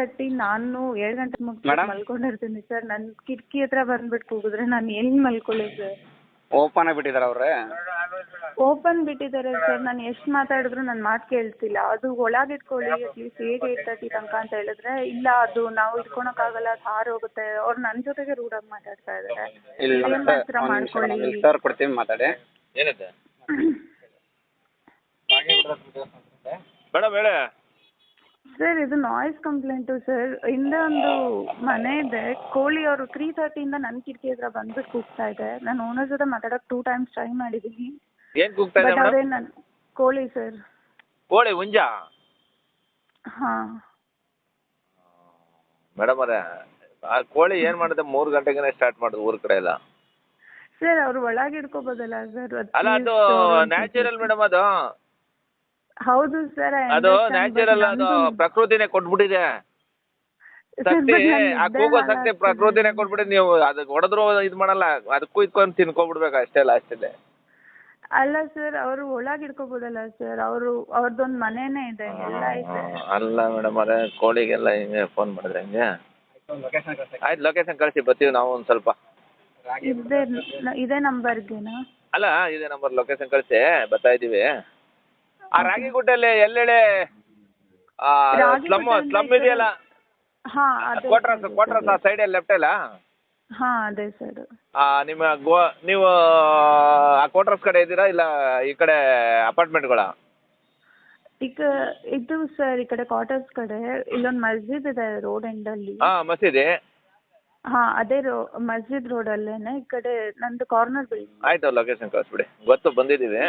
30 ನಾನು 7 ಗಂಟೆಗೆ ಮುಗಿಸಿ ಮೇಡಮ್? ಮಲ್ಕೊಂಡಿರ್ತೀನಿ ಸರ್. ನನ್ನ ಕಿಟಕಿ ಹತ್ರ ಬಂದ್ಬಿಟ್ಟು ಕೂಗಿದ್ರೆ ನಾನು ಎಲ್ಲಿ ಮಲ್ಕೊಳ್ಳಿ ಸರ್? ಓಪನ್ ಆಗಿಬಿಟ್ಟಿದ್ದಾರೆ ಅವ್ರೆ. ಓಪನ್ ಬಿಟ್ಟಿದ್ದಾರೆ ಸರ್. ನಾನು ಎಷ್ಟು ಮಾತಾಡಿದ್ರು ನನ್ನ ಮಾತು ಕೇಳ್ತಿಲ್ಲ. ಅದು ಒಳಗಿಟ್ಕೊಳ್ಳಿ ಅಟ್ಲೀಸ್ಟ್ 8:30 ತನಕ ಅಂತ ಹೇಳಿದ್ರೆ, ಇಲ್ಲ ಅದು ನಾವು ಇಟ್ಕೊಳಕ್ಕಾಗಲ್ಲ, ಅದು ಹಾರೋಗುತ್ತೆ. ಅವ್ರು ನನ್ನ ಜೊತೆಗೆ ರೂಢಾಗಿ ಮಾತಾಡ್ತಾ ಇದ್ದಾರೆ. ಇಲ್ಲ ಏನು ಮಾತ್ರ ಮಾಡ್ಕೊಳ್ಳಿ ಸರ್, ಕೊಡ್ತೀವಿ ಮಾತಾಡಿ. ಏನಂತೆ ಮೇಡಮ್ ಹೇಳಿ. ಸರ್ ಇದು ನಾಯ್ಸ್ ಕಂಪ್ಲೇಂಟು ಸರ್. ಹಿಂದೆ ಒಂದು ಮನೆ ಇದೆ, ಕೋಳಿ ಅವರು 3:30 ನನ್ನ ಕಿಟಕಿ ಹತ್ರ ಬಂದ್ಬಿಟ್ಟು ಕೂಗ್ತಾ ಇದೆ. ನಾನು ಓನರ್ ಜೊತೆ ಮಾತಾಡೋಕೆ 2 ಟೈಮ್ಸ್ ಟ್ರೈ ಮಾಡಿದ್ದೀನಿ. ಏನ್ ಕೂಗ್ತಾ ಇದೆ ಬಟ್ ಮೇಡಮ್? ಅದೇ ನನ್ನ ಕೋಳಿ ಸರ್. ಕೋಳಿ ಹುಂಜ ಹಾಂ ಮೇಡಮ್ ಅವರೇ, ಆ ಕೋಳಿ ಏನ್ ಮಾಡುತ್ತೆ? 3 ಗಂಟೆಗೆ ಸ್ಟಾರ್ಟ್ ಮಾಡುದು ಊರ್ ಕಡೆ ಎಲ್ಲ. ಸರ್ ಅವ್ರು ಒಳಗೆ ಇಟ್ಕೋಬೋದಲ್ಲ ಸರ್? ಅಲ್ಲ ಅದು ನ್ಯಾಚುರಲ್ ಮೇಡಮ್, ಅದು ಹೌದು ಸರ್. ಅದು ನ್ಯಾಚುರಲ್, ಅದು ಪ್ರಕೃತಿನೇ ಕೊಟ್ಬಿಟ್ಟಿದೆ ಶಕ್ತಿ. ಆ ಕೂಗೋ ಶಕ್ತಿ ಪ್ರಕೃತಿನೇ ಕೊಟ್ಬಿಟ್ಟಿದೆ. ನೀವು ಅದಕ್ಕೆ ಹೊಡೆದ್ರು ಇದು ಮಾಡಲ್ಲ, ಅದಕ್ಕೂ ಇದ್ಕೊಂಡು ತಿನ್ಕೊಬಿಡ್ಬೇಕು ಅಷ್ಟೇ ಲಾಸ್ಟಲ್ಲಿ. ಅಲ್ಲ ಸರ್, ಅವರು ಒಳಗೆ ಇಟ್ಕೋಬೋದಲ್ಲ ಸರ್? ಅವ್ರದ್ದೊಂದು ಮನೆನೇ ಇದೆ, ಎಲ್ಲ ಇದೆ. ಅಲ್ಲ ಮೇಡಮ್ ಅವರೇ, ಕೋಳಿಗೆಲ್ಲ ಹಿಂಗೆ ಫೋನ್ ಮಾಡಿದ್ರೆ ಹಿಂಗೆ. ಆಯ್ತು, ಲೊಕೇಶನ್ ಕಳಿಸಿ, ಬರ್ತೀವಿ ನಾವು ಒಂದು ಸ್ವಲ್ಪ. ಇದೇ ನಂಬರ್ಗೆನಾ? ಅಲ್ಲ, ಇದೇ ನಂಬರ್, ಲೊಕೇಶನ್ ಕಳಿಸಿ, ಬರ್ತಾ ಇದ್ದೀವಿ. ಆ ರಾಗಿಗುಡ್ಡಲ್ಲಿ ಎಲ್ಲೆಡೆ ಸ್ಲಮ್ ಇದೆಯಲ್ಲ, ಹಾಂ ಅದೇ ಕ್ವಾರ್ಟರ್ಸ್ ಆ ಸೈಡಲ್ಲಿ ಲೆಫ್ಟ್ ಅಲ್ಲ? ಹಾಂ ಅದೇ ಸರ್. ನೀವು ಆ ಕ್ವಾರ್ಟರ್ಸ್ ಕಡೆ ಇದ್ದೀರಾ ಇಲ್ಲ ಈ ಕಡೆ ಅಪಾರ್ಟ್ಮೆಂಟ್ಗಳ? ಈಗ ಇದು ಸರ್, ಈ ಕಡೆ ಕ್ವಾರ್ಟರ್ಸ್ ಕಡೆ ಇಲ್ಲೊಂದು ಮಸ್ಜಿದ್ ಇದೆ ರೋಡ್ ಎಂಡಲ್ಲಿ. ಹಾಂ, ಮಸೀದಿ. ಹಾಂ ಅದೇ ಮಸ್ಜಿದ್ ರೋಡಲ್ಲೇನೆ, ಈ ಕಡೆ ನಂದು ಕಾರ್ನರ್ ಬಿಲ್ಡಿಂಗ್. ಆಯ್ತು, ಲೊಕೇಶನ್ ಕಳಿಸ್ಬಿಡಿ, ಗೊತ್ತು, ಬಂದಿದ್ದೀವಿ.